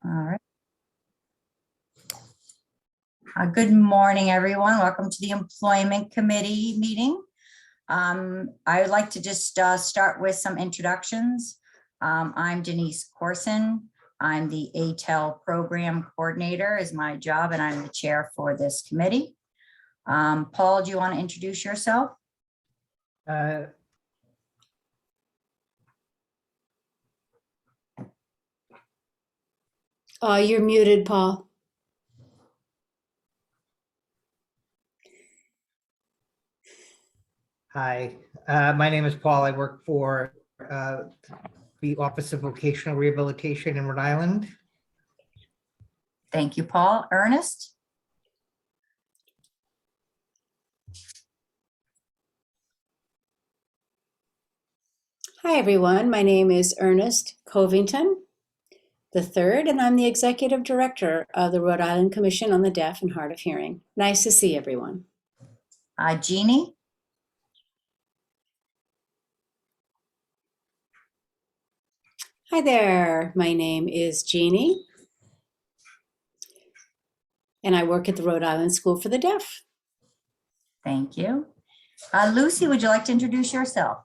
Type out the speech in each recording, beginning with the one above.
All right. Good morning, everyone. Welcome to the Employment Committee meeting. I would like to just start with some introductions. I'm Denise Corson. I'm the ATEL Program Coordinator is my job, and I'm the chair for this committee. Paul, do you want to introduce yourself? You're muted, Paul. Hi, my name is Paul. I work for the Office of Vocational Rehabilitation in Rhode Island. Thank you, Paul. Ernest? Hi, everyone. My name is Ernest Covington III, and I'm the Executive Director of the Rhode Island Commission on the Deaf and Hard of Hearing. Nice to see everyone. Jeannie? Hi there. My name is Jeannie, and I work at the Rhode Island School for the Deaf. Thank you. Lucy, would you like to introduce yourself?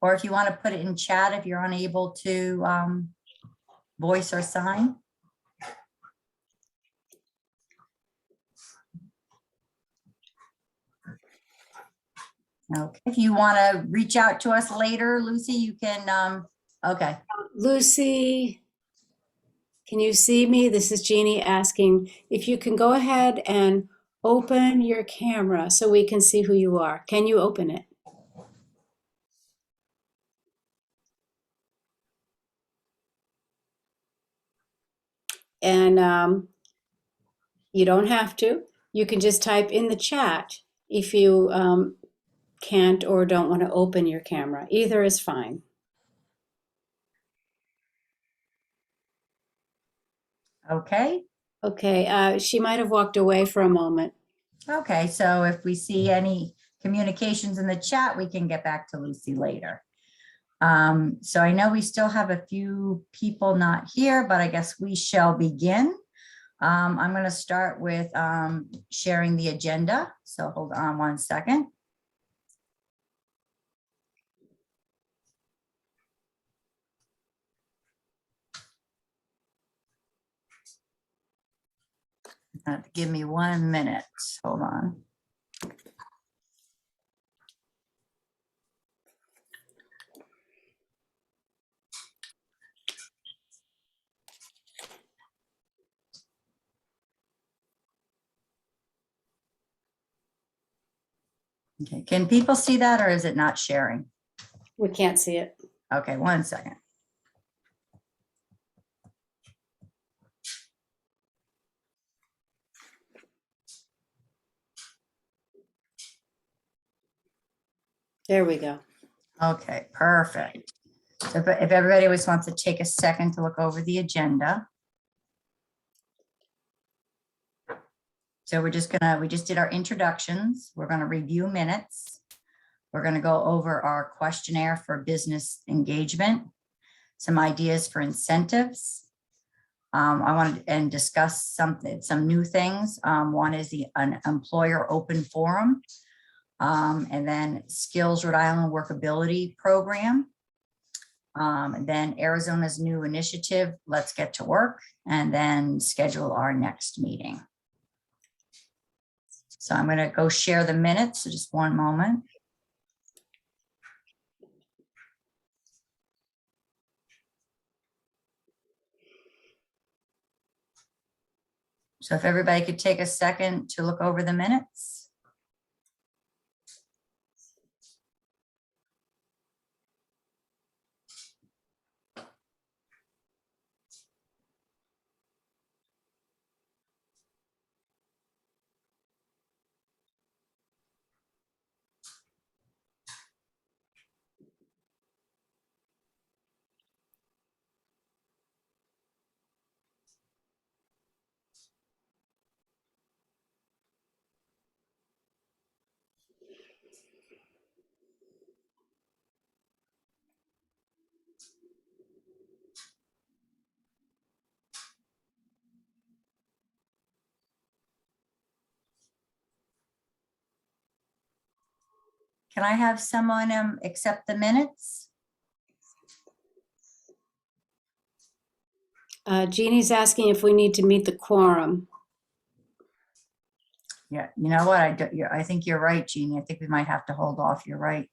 Or if you want to put it in chat, if you're unable to voice or sign. Okay, if you want to reach out to us later, Lucy, you can, okay. Lucy, can you see me? This is Jeannie asking if you can go ahead and open your camera so we can see who you are. Can you open it? And you don't have to. You can just type in the chat if you can't or don't want to open your camera. Either is fine. Okay. Okay, she might have walked away for a moment. Okay, so if we see any communications in the chat, we can get back to Lucy later. So I know we still have a few people not here, but I guess we shall begin. I'm going to start with sharing the agenda. So hold on one second. Give me 1 minute. Hold on. Okay, can people see that or is it not sharing? We can't see it. Okay, 1 second. There we go. Okay, perfect. So if everybody always wants to take a second to look over the agenda. So we just did our introductions. We're gonna review minutes. We're gonna go over our questionnaire for business engagement, some ideas for incentives. I wanted and discuss some new things. One is an employer open forum. And then Skills Rhode Island Workability Program. And then Arizona's new initiative, Let's Get to Work, and then schedule our next meeting. So I'm going to go share the minutes, so just 1 moment. So if everybody could take a second to look over the minutes. can I have someone accept the minutes? Jeannie's asking if we need to meet the quorum. Yeah, you know what? I think you're right, Jeannie. I think we might have to hold off. You're right.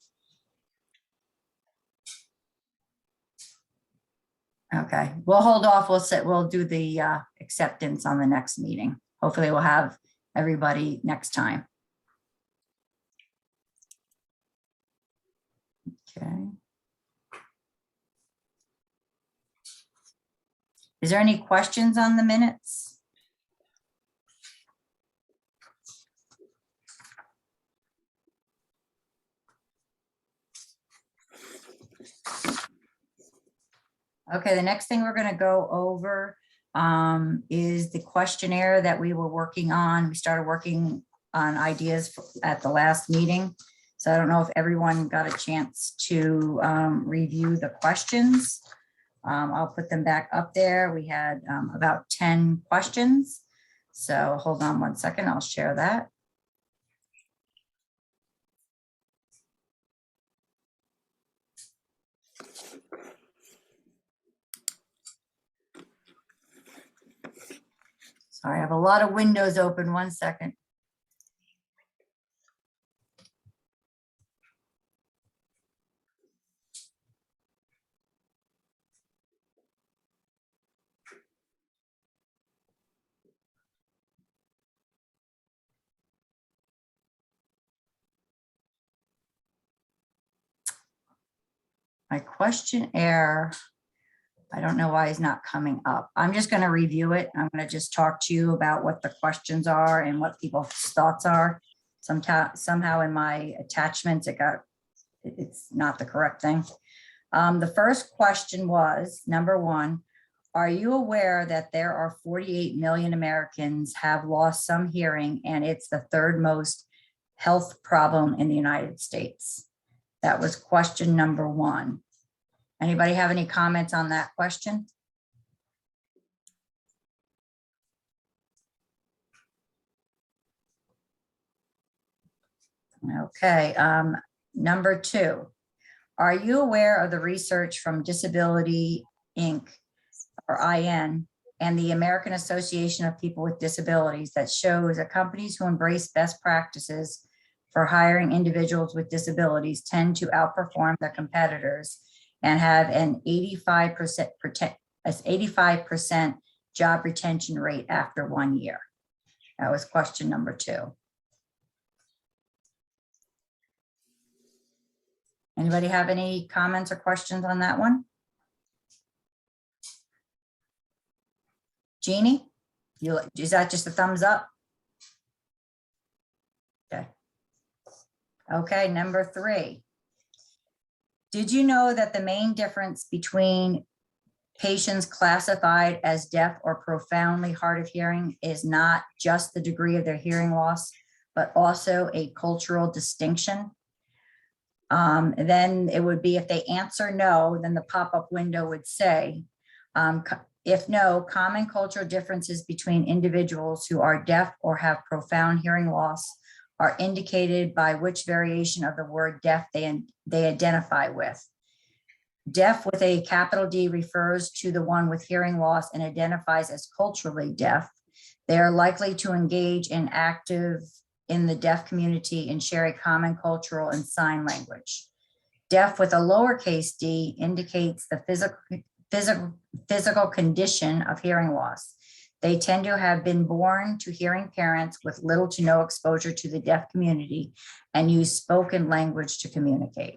Okay, we'll hold off. We'll do the acceptance on the next meeting. Hopefully we'll have everybody next time. Okay. Is there any questions on the minutes? Okay, the next thing we're going to go over is the questionnaire that we were working on. We started working on ideas at the last meeting. So I don't know if everyone got a chance to review the questions. I'll put them back up there. We had about 10 questions. So hold on one second, I'll share that. Sorry, I have a lot of windows open. One second. My questionnaire, I don't know why it's not coming up. I'm just going to review it. I'm going to just talk to you about what the questions are and what people's thoughts are. Somehow in my attachments, it's not the correct thing. The first question was, number one, are you aware that there are 48 million Americans have lost some hearing and it's the third most health problem in the United States? That was question number one. Anybody have any comments on that question? Okay, number two, are you aware of the research from Disability Inc. or IN and the American Association of People with Disabilities that shows that companies who embrace best practices for hiring individuals with disabilities tend to outperform their competitors and have an 85% job retention rate after 1 year? That was question number two. Anybody have any comments or questions on that one? Jeannie, is that just a thumbs up? Okay. Okay, number three. Did you know that the main difference between patients classified as deaf or profoundly hard of hearing is not just the degree of their hearing loss, but also a cultural distinction? Then it would be, if they answer no, then the pop-up window would say, if no, common cultural differences between individuals who are deaf or have profound hearing loss are indicated by which variation of the word deaf they identify with. Deaf with a capital D refers to the one with hearing loss and identifies as culturally deaf. They are likely to engage in the deaf community and share a common cultural and sign language. Deaf with a lowercase d indicates the physical condition of hearing loss. They tend to have been born to hearing parents with little to no exposure to the deaf community and use spoken language to communicate.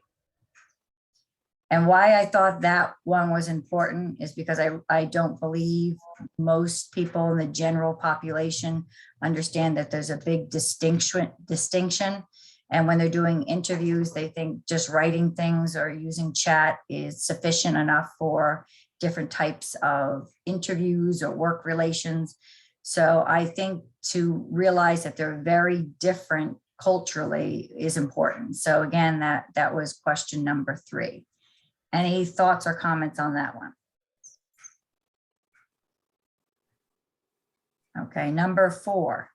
And why I thought that one was important is because I don't believe most people in the general population understand that there's a big distinction. And when they're doing interviews, they think just writing things or using chat is sufficient enough for different types of interviews or work relations. So I think to realize that they're very different culturally is important. So again, that was question number three. Any thoughts or comments on that one? Okay, number four.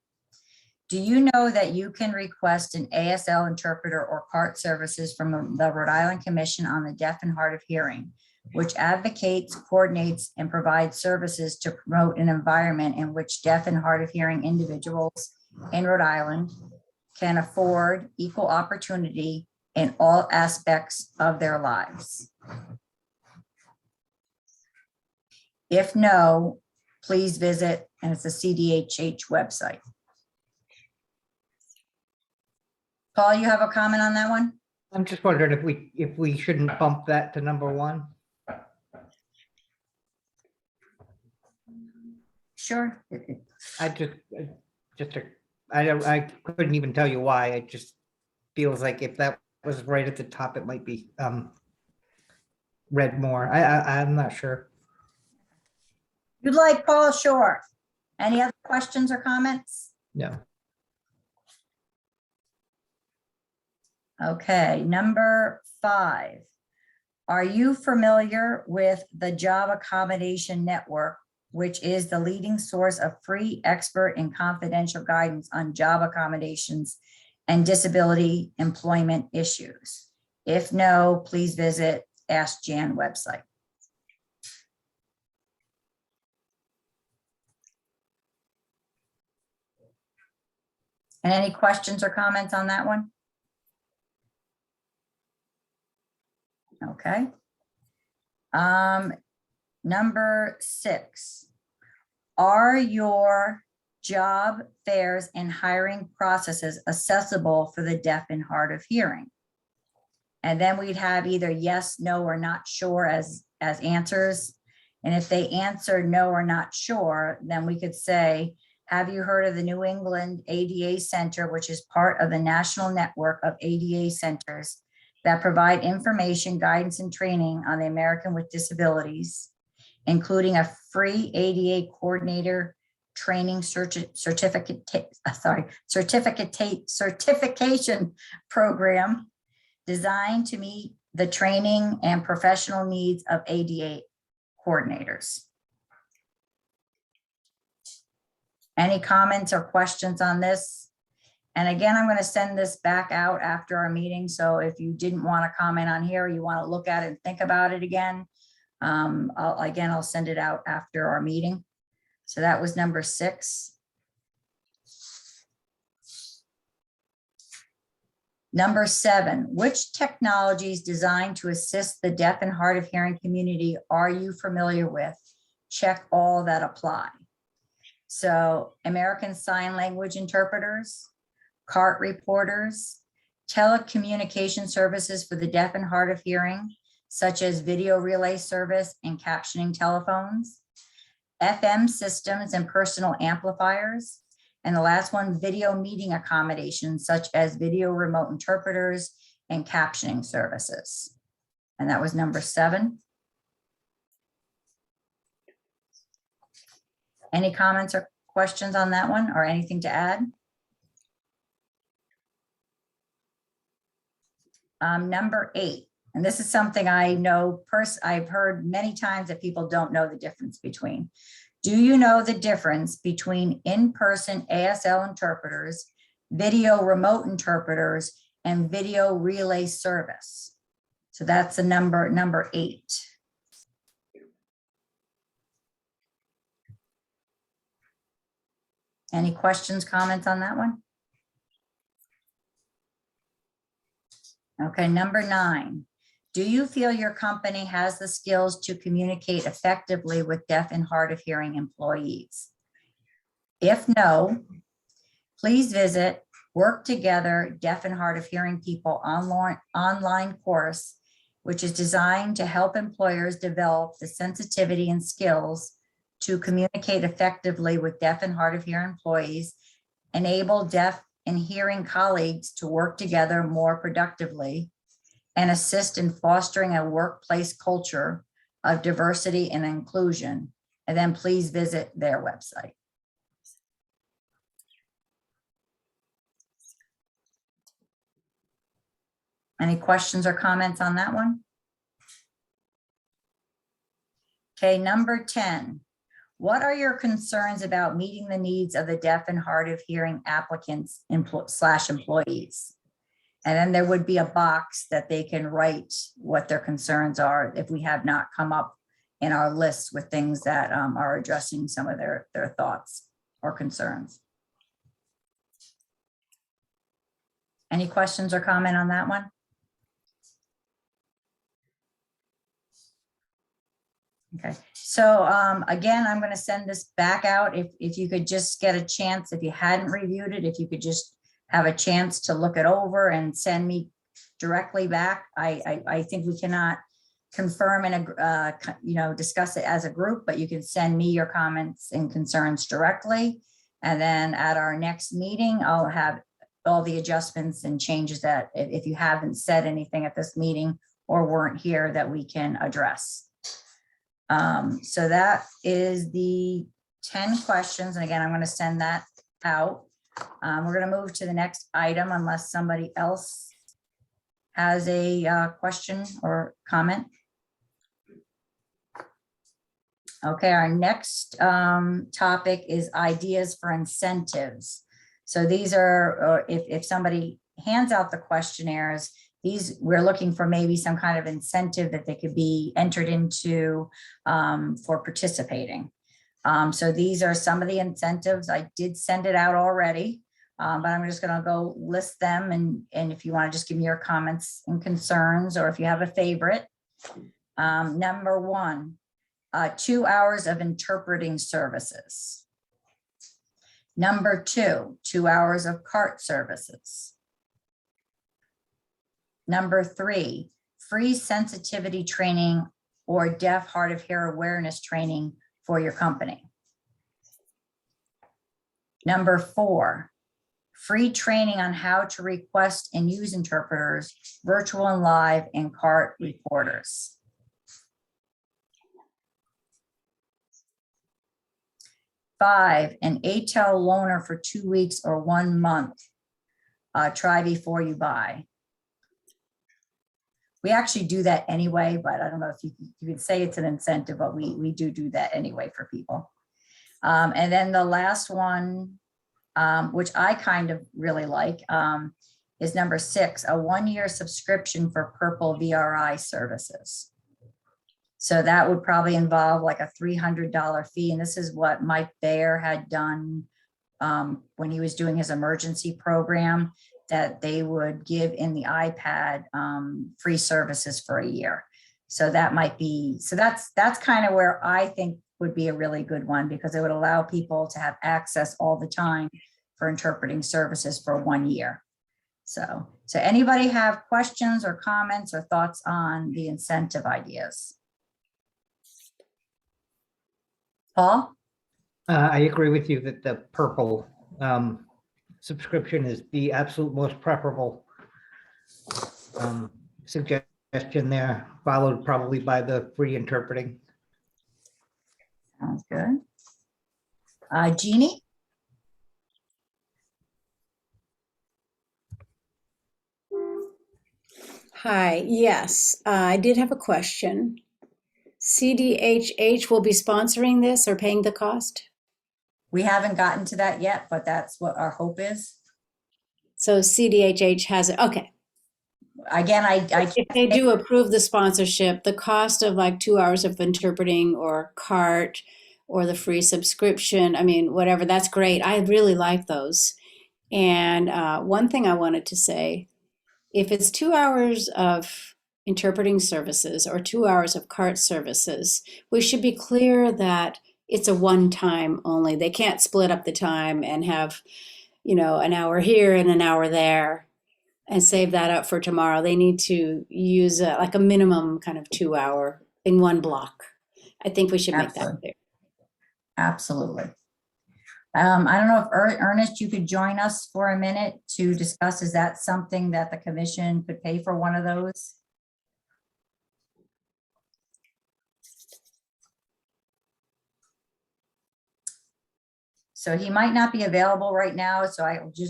Do you know that you can request an ASL interpreter or CART services from the Rhode Island Commission on the Deaf and Hard of Hearing, which advocates, coordinates, and provides services to promote an environment in which deaf and hard of hearing individuals in Rhode Island can afford equal opportunity in all aspects of their lives? If no, please visit, and it's a CDHH website. Paul, you have a comment on that one? I'm just wondering if we shouldn't bump that to number 1. Sure. I couldn't even tell you why. It just feels like if that was right at the top, it might be read more. I'm not sure. You'd like Paul? Sure. Any other questions or comments? No. Okay, number 5. Are you familiar with the Job Accommodation Network, which is the leading source of free, expert, and confidential guidance on job accommodations and disability employment issues? If no, please visit Ask Jan website. And any questions or comments on that one? Okay. Number 6, are your job fairs and hiring processes accessible for the deaf and hard of hearing? And then we'd have either yes, no, or not sure as answers. And if they answer no or not sure, then we could say, have you heard of the New England ADA Center, which is part of the national network of ADA centers that provide information, guidance, and training on the American with Disabilities, including a free ADA coordinator training certification program designed to meet the training and professional needs of ADA coordinators. Any comments or questions on this? And again, I'm going to send this back out after our meeting. So if you didn't want to comment on here, you want to look at it and think about it again, I'll send it out after our meeting. So that was number 6. Number 7, which technologies designed to assist the deaf and hard of hearing community are you familiar with? Check all that apply. So American Sign Language interpreters, CART reporters, telecommunication services for the deaf and hard of hearing, such as video relay service and captioning telephones, FM systems and personal amplifiers, and the last one, video meeting accommodations, such as video remote interpreters and captioning services. And that was number 7. Any comments or questions on that one, or anything to add? Number 8, and this is something I know I've heard many times that people don't know the difference between. Do you know the difference between in-person ASL interpreters, video remote interpreters, and video relay service? So that's the number 8. Any questions, comments on that one? Okay, number 9. Do you feel your company has the skills to communicate effectively with deaf and hard of hearing employees? If no, please visit Work Together Deaf and Hard of Hearing People online course, which is designed to help employers develop the sensitivity and skills to communicate effectively with deaf and hard of hearing employees, enable deaf and hearing colleagues to work together more productively, and assist in fostering a workplace culture of diversity and inclusion. And then please visit their website. Any questions or comments on that one? Okay, number 10. what are your concerns about meeting the needs of the deaf and hard of hearing applicants / employees? And then there would be a box that they can write what their concerns are if we have not come up in our list with things that are addressing some of their thoughts or concerns. Any questions or comment on that one? Okay, so again, I'm going to send this back out. If you could just get a chance, if you hadn't reviewed it, if you could just have a chance to look it over and send me directly back. I think we cannot confirm and discuss it as a group, but you can send me your comments and concerns directly. And then at our next meeting, I'll have all the adjustments and changes that if you haven't said anything at this meeting or weren't here that we can address. So that is the 10 questions. And again, I'm going to send that out. We're going to move to the next item unless somebody else has a question or comment. Okay, our next topic is ideas for incentives. So these are, if somebody hands out the questionnaires, we're looking for maybe some kind of incentive that they could be entered into for participating. So these are some of the incentives. I did send it out already, but I'm just going to go list them. And if you want to just give me your comments and concerns, or if you have a favorite. Number 1, 2 hours of interpreting services. Number 2, 2 hours of CART services. Number 3, free sensitivity training or deaf, hard of hearing awareness training for your company. Number 4, free training on how to request and use interpreters, virtual and live, and CART reporters. 5, an ATEL loaner for 2 weeks or 1 month. Try before you buy. We actually do that anyway, but I don't know if you could say it's an incentive, but we do that anyway for people. And then the last one, which I kind of really like, is number 6, a 1-year subscription for Purple VRI services. So that would probably involve like a $300 fee. And this is what Mike Bayer had done when he was doing his emergency program, that they would give in the iPad free services for a year. So that might be, so that's kind of where I think would be a really good one, because it would allow people to have access all the time for interpreting services for 1 year. So anybody have questions or comments or thoughts on the incentive ideas? Paul? I agree with you that the Purple subscription is the absolute most preferable suggestion there, followed probably by the free interpreting. Sounds good. Jeannie? Hi, yes, I did have a question. CDHH will be sponsoring this or paying the cost? We haven't gotten to that yet, but that's what our hope is. So CDHH has it, okay. Again, If they do approve the sponsorship, the cost of like 2 hours of interpreting or CART or the free subscription, I mean, whatever, that's great. I really like those. And one thing I wanted to say, if it's 2 hours of interpreting services or 2 hours of CART services, we should be clear that it's a one-time only. They can't split up the time and have, an hour here and an hour there and save that up for tomorrow. They need to use like a minimum kind of 2 hour in one block. I think we should make that clear. Absolutely. I don't know if Ernest, you could join us for a minute to discuss, is that something that the commission could pay for one of those? So he might not be available right now, so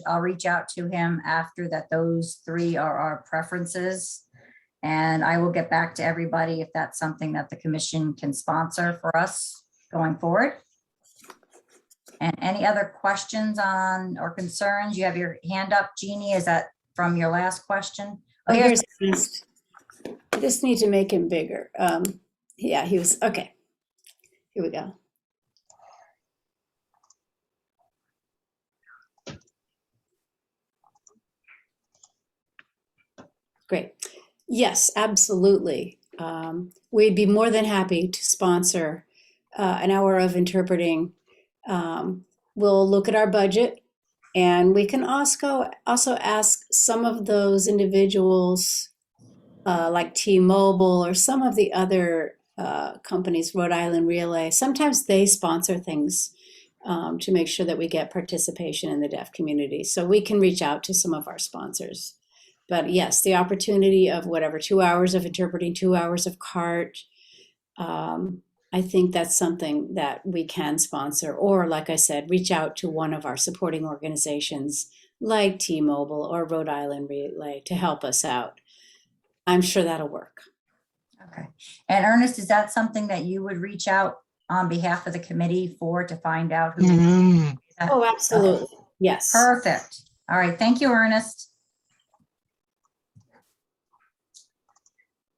I'll reach out to him after that. Those 3 are our preferences. And I will get back to everybody if that's something that the commission can sponsor for us going forward. And any other questions on or concerns? You have your hand up, Jeannie. Is that from your last question? Oh, here's- here's Ernest. I just need to make him bigger. Yeah, he was, okay. Here we go. Great. Yes, absolutely. We'd be more than happy to sponsor an hour of interpreting. We'll look at our budget, and we can also ask some of those individuals, like T-Mobile or some of the other companies, Rhode Island Relay. Sometimes they sponsor things to make sure that we get participation in the deaf community. So we can reach out to some of our sponsors. But yes, the opportunity of whatever, 2 hours of interpreting, 2 hours of CART, I think that's something that we can sponsor. Or like I said, reach out to one of our supporting organizations like T-Mobile or Rhode Island Relay to help us out. I'm sure that'll work. Okay. And Ernest, is that something that you would reach out on behalf of the committee for to find out who? Oh, absolutely. Yes. Perfect. All right. Thank you, Ernest.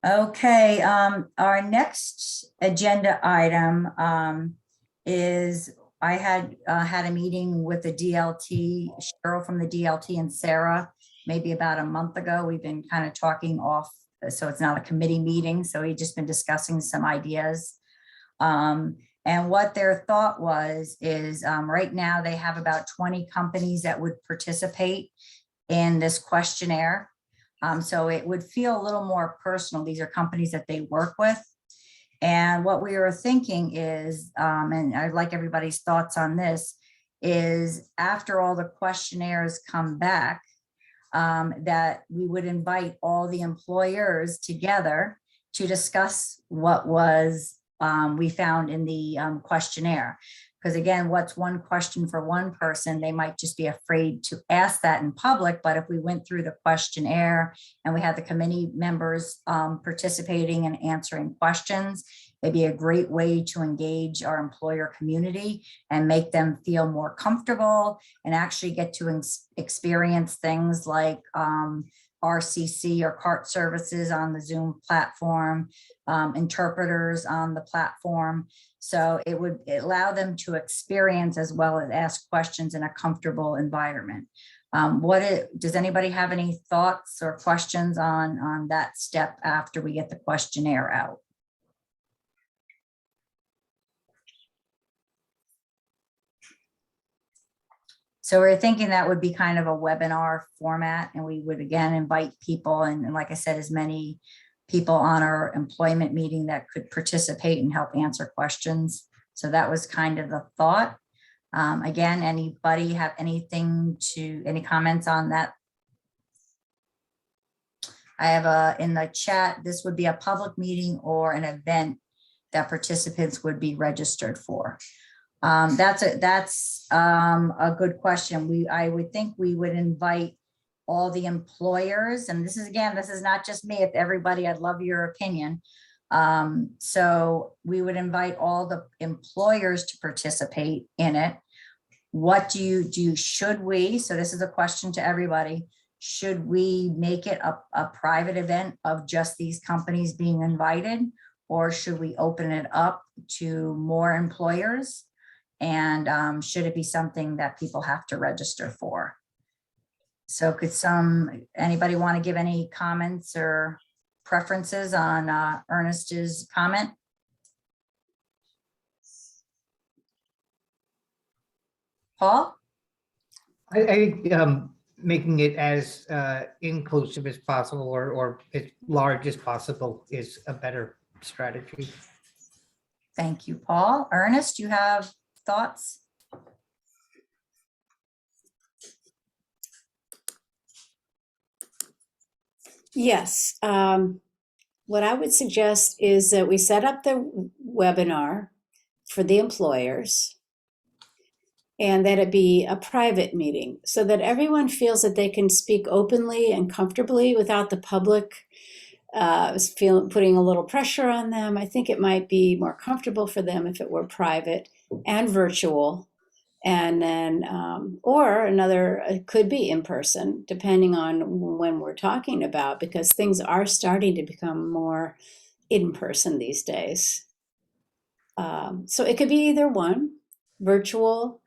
Okay, our next agenda item is I had a meeting with the DLT, Cheryl from the DLT and Sarah, maybe about a month ago. We've been kind of talking off, so it's not a committee meeting. So we've just been discussing some ideas. And what their thought was is right now they have about 20 companies that would participate in this questionnaire. So it would feel a little more personal. These are companies that they work with. And what we were thinking is, and I'd like everybody's thoughts on this, is after all the questionnaires come back, that we would invite all the employers together to discuss what was we found in the questionnaire. Because again, what's one question for one person, they might just be afraid to ask that in public. But if we went through the questionnaire and we had the committee members participating and answering questions, it'd be a great way to engage our employer community and make them feel more comfortable and actually get to experience things like RCC or CART services on the Zoom platform, interpreters on the platform. So it would allow them to experience as well as ask questions in a comfortable environment. Does anybody have any thoughts or questions on that step after we get the questionnaire out? So we're thinking that would be kind of a webinar format, and we would again invite people, and like I said, as many people on our employment meeting that could participate and help answer questions. So that was kind of the thought. Again, anybody have any comments on that? I have in the chat, this would be a public meeting or an event that participants would be registered for. That's a good question. I would think we would invite all the employers, and this is not just me, it's everybody. I'd love your opinion. So we would invite all the employers to participate in it. What do you do? Should we, so this is a question to everybody, should we make it a private event of just these companies being invited, or should we open it up to more employers? And should it be something that people have to register for? So could anybody want to give any comments or preferences on Ernest's comment? Paul? I think making it as inclusive as possible or as large as possible is a better strategy. Thank you, Paul. Ernest, you have thoughts? Yes. What I would suggest is that we set up the webinar for the employers and that it be a private meeting so that everyone feels that they can speak openly and comfortably without the public putting a little pressure on them. I think it might be more comfortable for them if it were private and virtual. And then, or another, it could be in person, depending on when we're talking about, because things are starting to become more in person these days. So it could be either one, virtual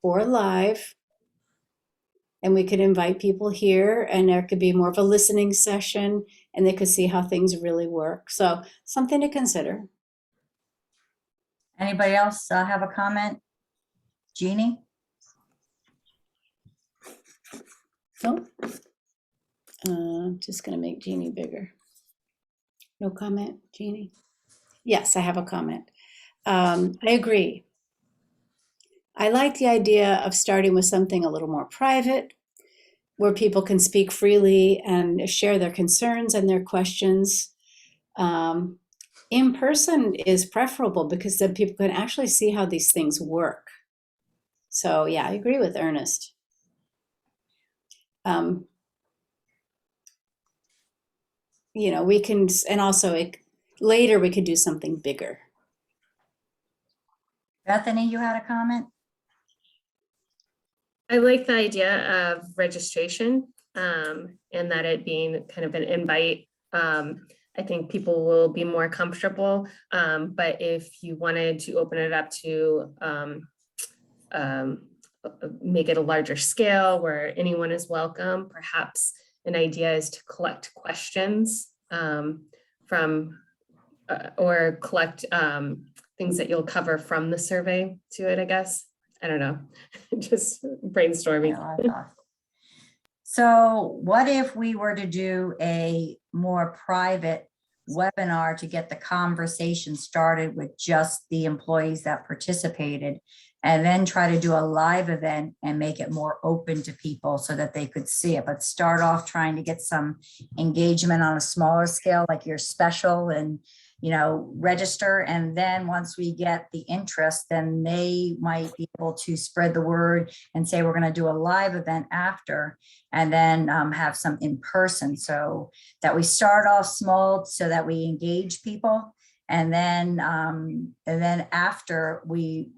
or live. And we could invite people here, and there could be more of a listening session, and they could see how things really work. So something to consider. Anybody else have a comment? Jeannie? Oh, just going to make Jeannie bigger. No comment, Jeannie? Yes, I have a comment. I agree. I like the idea of starting with something a little more private, where people can speak freely and share their concerns and their questions. In person is preferable because then people can actually see how these things work. So yeah, I agree with Ernest. You know, we can, and also later we could do something bigger. Bethany, you had a comment? I like the idea of registration and that it being kind of an invite. I think people will be more comfortable, but if you wanted to open it up to make it a larger scale where anyone is welcome, perhaps an idea is to collect questions from or collect things that you'll cover from the survey to it, I guess. I don't know, just brainstorming. Yeah, so what if we were to do a more private webinar to get the conversation started with just the employees that participated, and then try to do a live event and make it more open to people so that they could see it, but start off trying to get some engagement on a smaller scale, like your special, and register. And then once we get the interest, then they might be able to spread the word and say, we're going to do a live event after, and then have some in person, so that we start off small so that we engage people. And then after we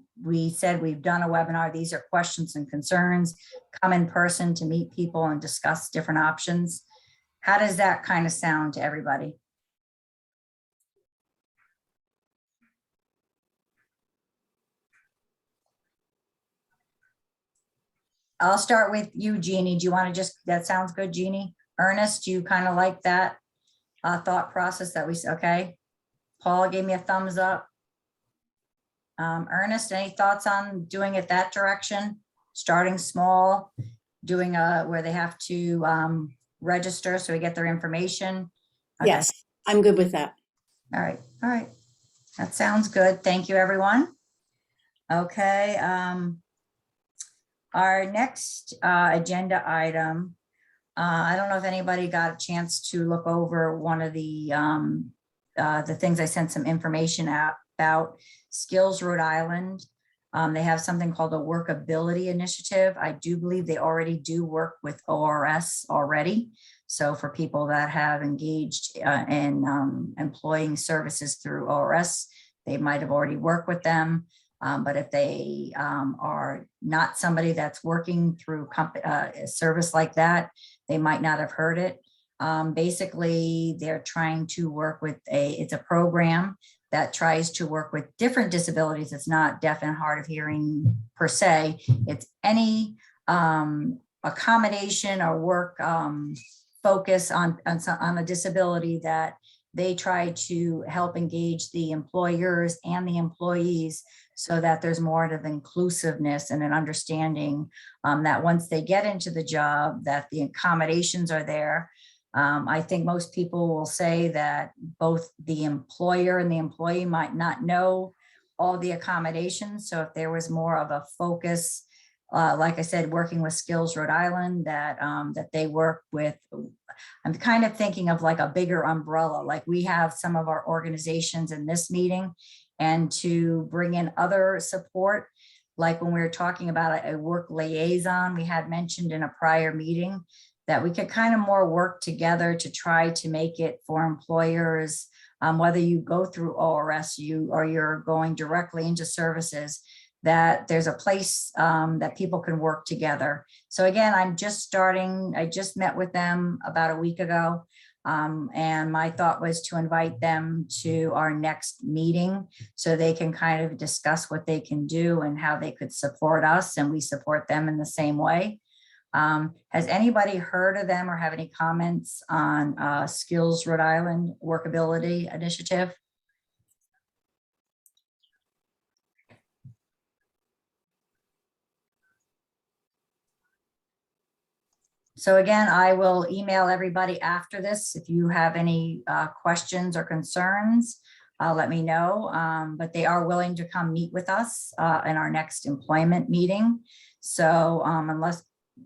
said we've done a webinar, these are questions and concerns, come in person to meet people and discuss different options. How does that kind of sound to everybody? I'll start with you, Jeannie. Do you want to that sounds good, Jeannie? Ernest, do you kind of like that thought process that okay? Paul gave me a thumbs up. Ernest, any thoughts on doing it that direction? Starting small, doing where they have to register so we get their information? Okay. Yes, I'm good with that. All right. That sounds good. Thank you, everyone. Okay. Our next agenda item, I don't know if anybody got a chance to look over one of the things I sent some information out about. Skills Rhode Island. They have something called a Workability Initiative. I do believe they already do work with ORS already. So for people that have engaged in employing services through ORS, they might have already worked with them. But if they are not somebody that's working through a service like that, they might not have heard it. Basically, they're trying to work with it's a program that tries to work with different disabilities. It's not deaf and hard of hearing per se. It's any accommodation or work focus on a disability that they try to help engage the employers and the employees so that there's more of inclusiveness and an understanding that once they get into the job, that the accommodations are there. I think most people will say that both the employer and the employee might not know all the accommodations. So if there was more of a focus, like I said, working with Skills Rhode Island, that they work with, I'm kind of thinking of like a bigger umbrella, like we have some of our organizations in this meeting, and to bring in other support, like when we were talking about a work liaison, we had mentioned in a prior meeting that we could kind of more work together to try to make it for employers, whether you go through ORS or you're going directly into services, that there's a place that people can work together. So again, I just met with them about a week ago. And my thought was to invite them to our next meeting so they can kind of discuss what they can do and how they could support us, and we support them in the same way. Has anybody heard of them or have any comments on Skills Rhode Island Workability Initiative? So again, I will email everybody after this. If you have any questions or concerns, let me know. But they are willing to come meet with us in our next employment meeting. So unless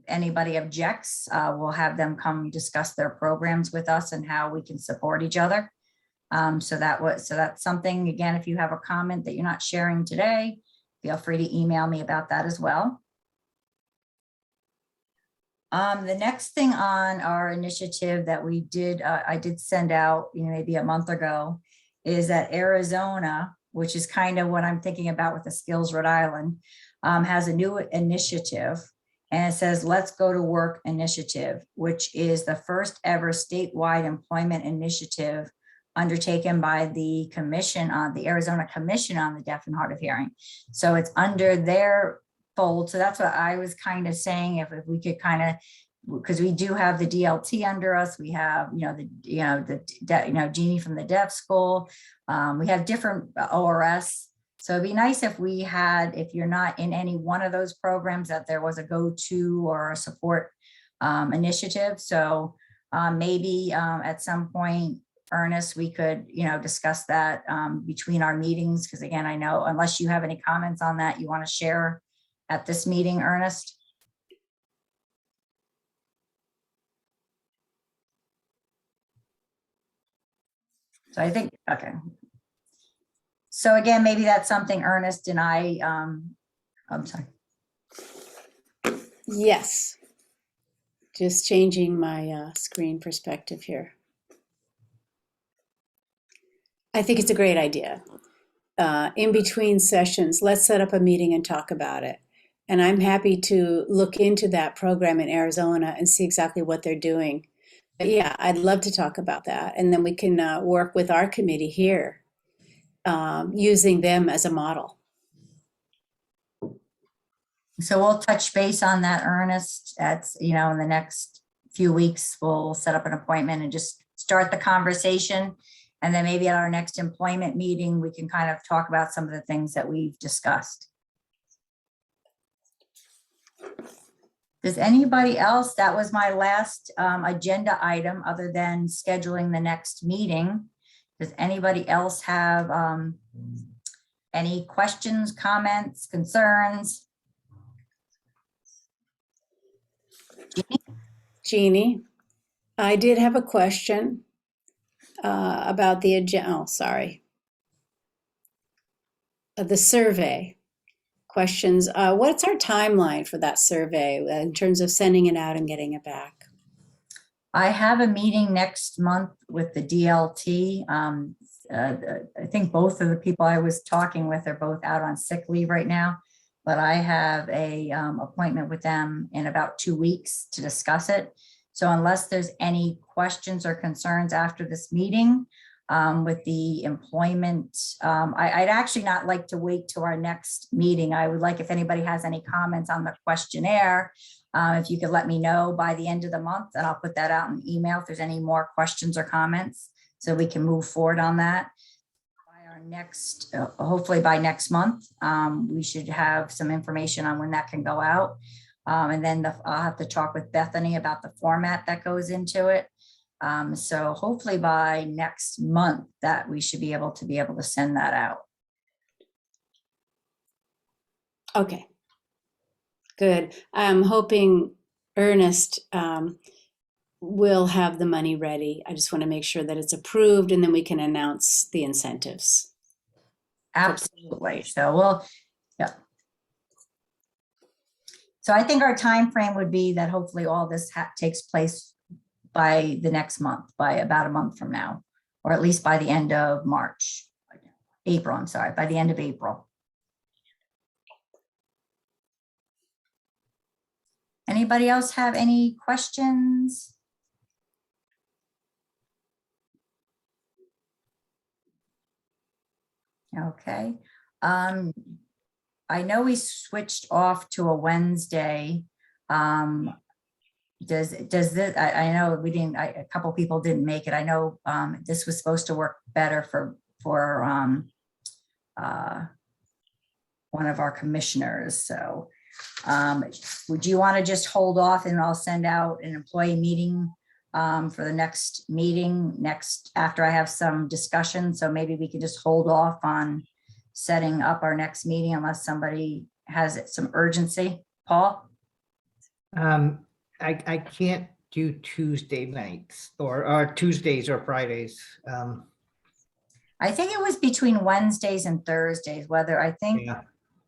anybody objects, we'll have them come discuss their programs with us and how we can support each other. So that's something, again, if you have a comment that you're not sharing today, feel free to email me about that as well. The next thing on our initiative that we did, I did send out, maybe a month ago, is that Arizona, which is kind of what I'm thinking about with the Skills Rhode Island, has a new initiative, and it says, Let's Go to Work Initiative, which is the first ever statewide employment initiative undertaken by the Arizona Commission on the Deaf and Hard of Hearing. So it's under their fold. So that's what I was kind of saying, if we could kind of, because we do have the DLT under us, we have, Jeannie from the Deaf School, we have different ORS. So it'd be nice if we had, if you're not in any one of those programs, that there was a go-to or a support initiative. So maybe at some point, Ernest, we could, discuss that between our meetings, because again, I know unless you have any comments on that you want to share at this meeting, Ernest. So I think, okay. So again, maybe that's something Ernest and I, I'm sorry. Yes. Just changing my screen perspective here. I think it's a great idea. In between sessions, let's set up a meeting and talk about it. And I'm happy to look into that program in Arizona and see exactly what they're doing. But yeah, I'd love to talk about that. And then we can work with our committee here, using them as a model. So we'll touch base on that, Ernest. That's, in the next few weeks, we'll set up an appointment and just start the conversation. And then maybe at our next employment meeting, we can kind of talk about some of the things that we've discussed. Does anybody else, that was my last agenda item other than scheduling the next meeting. Does anybody else have any questions, comments, concerns? Jeannie, I did have a question about the agenda. Oh, sorry. The survey questions. What's our timeline for that survey in terms of sending it out and getting it back? I have a meeting next month with the DLT. I think both of the people I was talking with are both out on sick leave right now, but I have a appointment with them in about 2 weeks to discuss it. So unless there's any questions or concerns after this meeting with the employment, I'd actually not like to wait till our next meeting. I would like, if anybody has any comments on the questionnaire, if you could let me know by the end of the month, and I'll put that out in email if there's any more questions or comments, so we can move forward on that. By our next, hopefully by next month, we should have some information on when that can go out. And then I'll have to talk with Bethany about the format that goes into it. So hopefully by next month that we should be able to send that out. Okay, good. I'm hoping Ernest will have the money ready. I just want to make sure that it's approved, and then we can announce the incentives. Absolutely. So yeah. So I think our time frame would be that hopefully all this takes place by the next month, by about a month from now, or at least by the end of March, April, I'm sorry, by the end of April. Anybody else have any questions? Okay. I know we switched off to a Wednesday. Does this, I know we didn't, a couple people didn't make it. I know this was supposed to work better for one of our commissioners. So would you want to just hold off and I'll send out an employee meeting for the next meeting after I have some discussion? So maybe we can just hold off on setting up our next meeting unless somebody has some urgency. Paul? I can't do Tuesday nights or Tuesdays or Fridays. I think it was between Wednesdays and Thursdays, whether I think Yeah.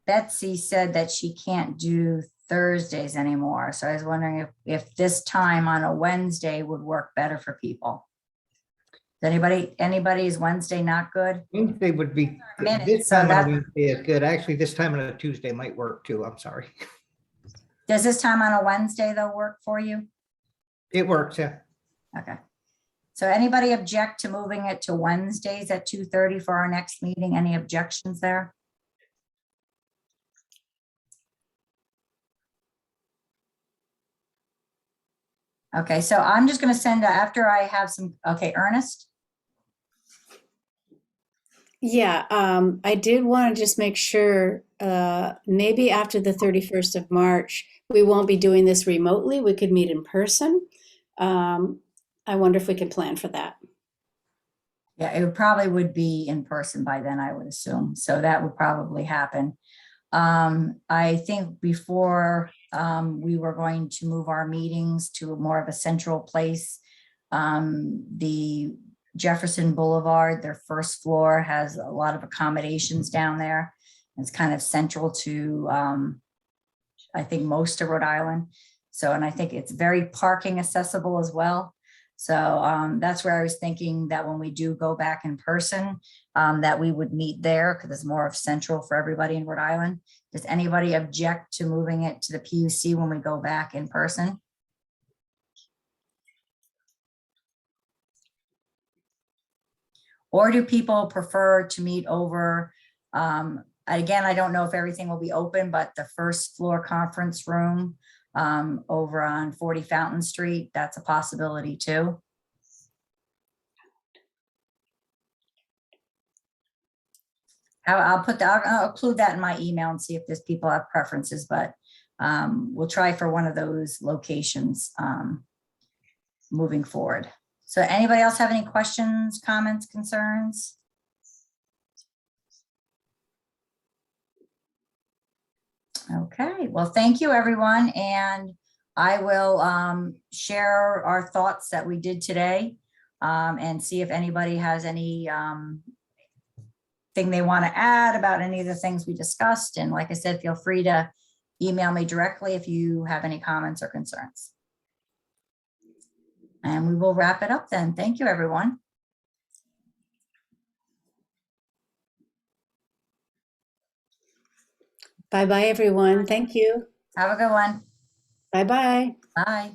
Betsy said that she can't do Thursdays anymore. So I was wondering if this time on a Wednesday would work better for people. Is anybody's Wednesday not good? Wednesday would be, Minutes, this so time on that- a Wednesday is good. Actually, this time on a Tuesday might work too. I'm sorry. Does this time on a Wednesday though work for you? It works, yeah. Okay. So anybody object to moving it to Wednesdays at 2:30 for our next meeting? Any objections there? Okay, so I'm just gonna send after I have some, okay, Ernest? Yeah, I did want to just make sure, maybe after the 31st of March, we won't be doing this remotely. We could meet in person. I wonder if we can plan for that. Yeah, it probably would be in person by then, I would assume. So that would probably happen. I think before we were going to move our meetings to more of a central place. The Jefferson Boulevard, their first floor has a lot of accommodations down there. It's kind of central to, I think, most of Rhode Island. So, and I think it's very parking accessible as well. So that's where I was thinking that when we do go back in person, that we would meet there because it's more of central for everybody in Rhode Island. Does anybody object to moving it to the PUC when we go back in person? Or do people prefer to meet over, again, I don't know if everything will be open, but the first floor conference room over on 40 Fountain Street, that's a possibility too. I'll include that in my email and see if there's people have preferences, but we'll try for one of those locations moving forward. So anybody else have any questions, comments, concerns? Okay, well, thank you, everyone. And I will share our thoughts that we did today and see if anybody has any thing they want to add about any of the things we discussed. And like I said, feel free to email me directly if you have any comments or concerns. And we will wrap it up then. Thank you, everyone. Bye-bye, everyone. Thank you. Have a good one. Bye-bye. Bye.